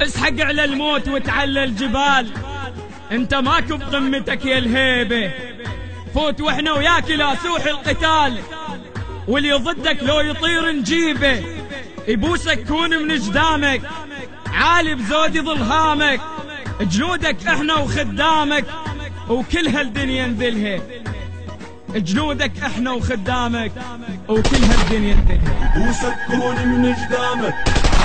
اسحق على الموت وتعلى الجبال، انت ماكو بقمتك يا الهيبة. فوت واحنا وياك الى سوح القتال، واللي ضدك لو يطير نجيبه. يبوسك كون من جدامك، عالي بزود يظل هامك. جنودك احنا وخدامك، وكل هالدنيا نذلها. جنودك احنا وخدامك، وكل هالدنيا نذلها. يبوسك كون من جدامك،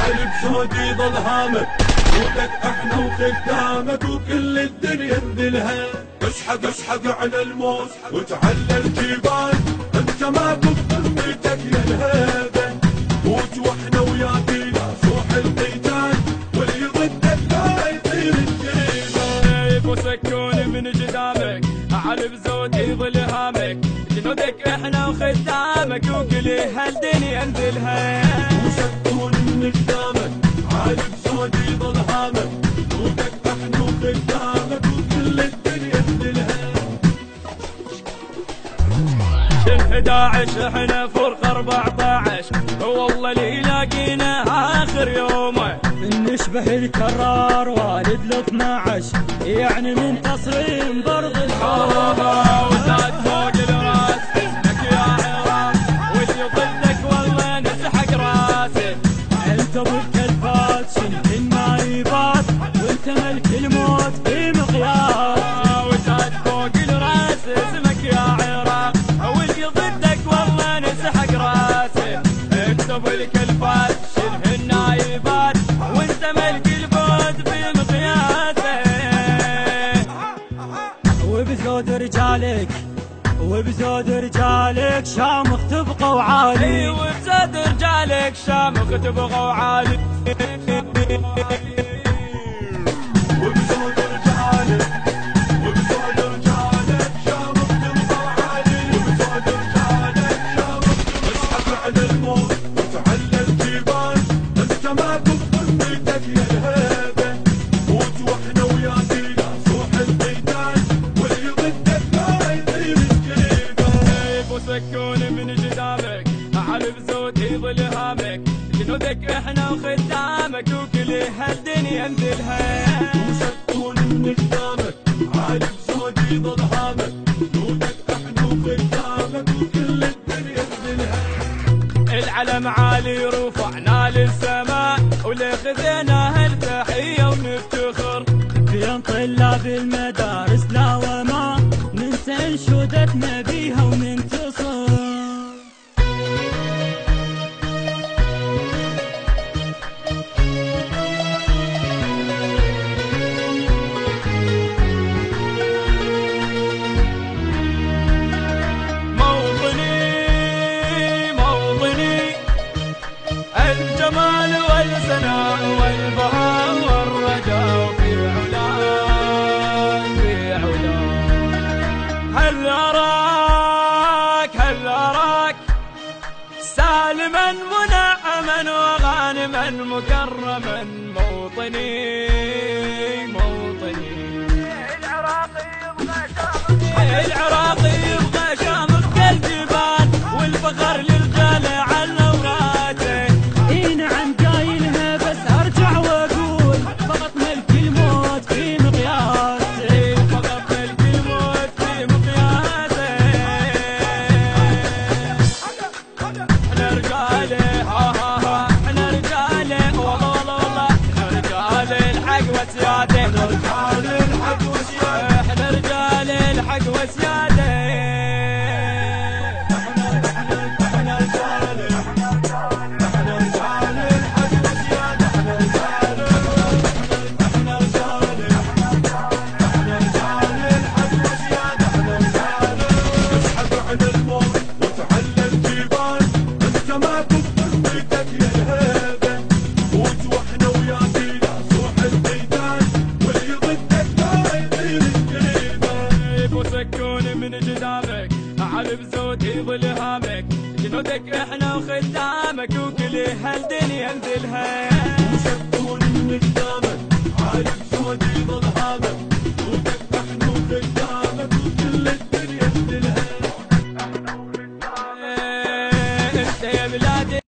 عالي بزود يظل هامك. جنودك احنا وخدامك، وكل الدنيا نذلها. اسحق على الموت وتعلى الجبال، انت ما بقمتك يا الهيبة. موت واحنا وياك الى سوح القتال، واللي ضدك لا يطير الجبال. يبوسك كون من جدامك، عالي بزود يظل هامك. جنودك احنا وخدامك، وكل هالدنيا نذلها. يبوسك كون من جدامك، عالي بزود يظل هامك. جنودك احنا وخدامك، وكل الدنيا نذلها. شنف 11 احنا فرق 14، والله اللي لاقينا اخر يومه. نشبه الكرار والد ل12، يعني من تصريم برض الحومه. وزاد فوق الراس اسمك يا عراق، واللي ضدك والله نسحق راسه. انت بالكلفات شنف النايبات، وانت ملك الموت في مقياس. وزاد فوق الراس اسمك يا عراق، واللي ضدك والله نسحق راسه. انت بالكلفات شنف النايبات، وانت ملك الموت في مقياسه. وبزود رجالك شامخ تبقى وعالي. وبزود رجالك شامخ تبقى وعالي. وبزود رجالك شامخ تبقى وعالي. وبزود رجالك شامخ اسحب على الموت وتعلى الجبال، انت ما بقمتك يا الهيبة. موت واحنا وياك الى سوح القتال، واللي ضدك لا يطير الجبال. يبوسك كون من جدامك، عالي بزود يظل هامك. جنودك احنا وخدامك، وكل هالدنيا نذلها. يبوسك كون من جدامك، عالي بزود يظل هامك. جنودك احنا وخدامك، وكل الدنيا نذلها. العلم عالي رفعنا للسماء، ولخذينا هالتحية ونفتخر. بين طلاب المدارس لا وما ننسى انشودتنا بيها وننتصر. الجمال والسناء والبهاء والرجاء في علاك في علاك. هل أراك سالما منعما وغانما مكرما. موطني العراقي يبغى شامخ كالجبال، والفخر للجال على وراته. اي نعم قايلها بس ارجع واقول، فقط ملك الموت في مقياسه. فقط ملك الموت في مقياسه. احنا رجاله احنا رجاله والله احنا رجال الحق وسياده. احنا رجال الحق وسياده. احنا رجال الحق وسياده. احنا رجال الحق وسياده. احنا رجال الحق وسياده. اسحب على الموت وتعلى الجبال، انت ما بقمتك يا الهيبة. موت واحنا وياك الى سوح القتال، واللي ضدك لا يطير الجبال. يبوسك كون من جدامك، عالي بزود يظل هامك. جنودك احنا وخدامك، وكل هالدنيا نذلها. يبوسك كون من جدامك، عالي بزود يظل هامك. جنودك احنا وخدامك، وكل الدنيا نذلها. انت يا بلادي